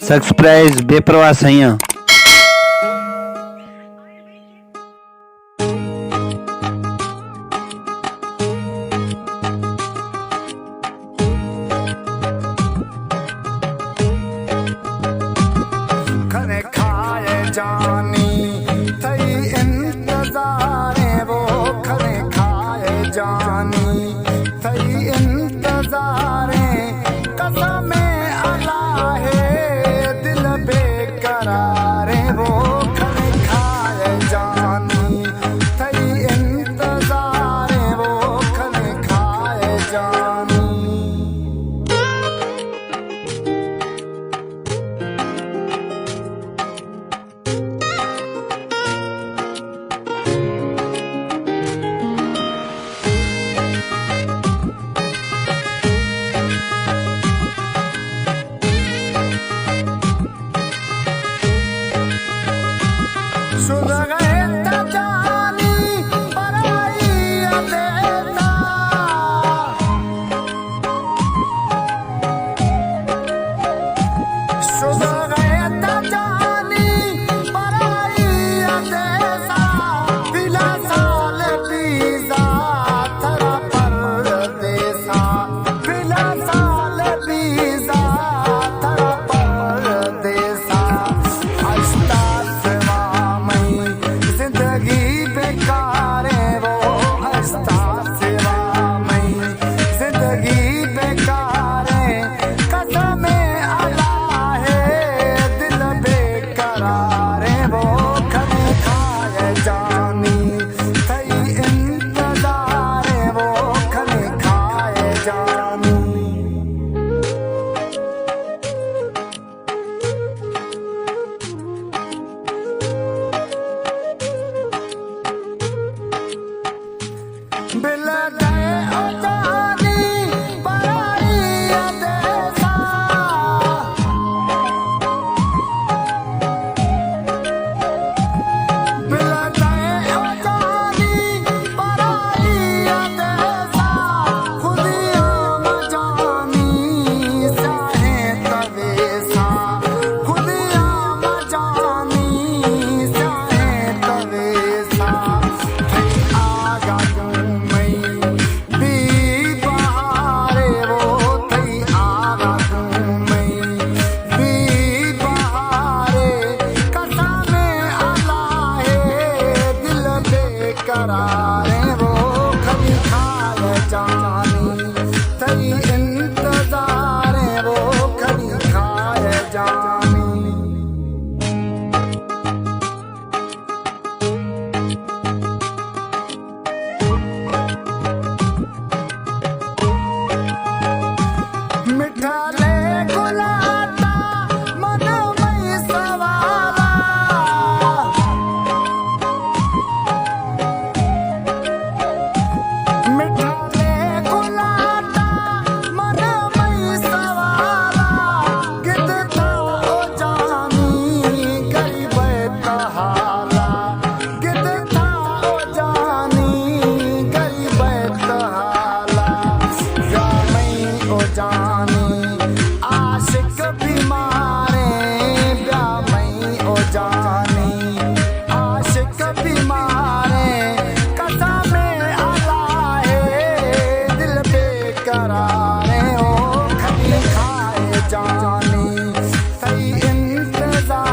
surprise बेपरवाह सैया खने खाए जानी थई इंतजारे वो खने खाए जानी थई इंतजारे कसमे अल्लाह दिल बेकरारे वो खने खाए जानी थई इंतजारे वो खने खाए जानी सुन गए जानी पराई देता सुन गए जानी पराई देता पिला साल पीजा थरा पर देसा पिला साल पीजा थरा पर देसा आस्ता जिंदगी बेकार है वो हंसता सिवा मैं जिंदगी बेकार है कसम अल्लाह है दिल बेकरार है वो खने खाए जानी थई इंतजार है वो खने खाए जानी बिल गए ओ जानी पराई देसा बिल गए ओ जानी पराई देसा खुदिया मजानी चाहे तवेसा खुदिया मजानी चाहे तवेसा आगा करारे वो खनी खाए जानी थई इंतजार वो खनी खाए जानी मिठा ले गुलाता मन में सवाला आशिक भी मारे प्या मई ओ जानी आशिक भी मारे कसम अल्लाह है दिल बेकरार ओ खनी खाए जानी थई इंतजार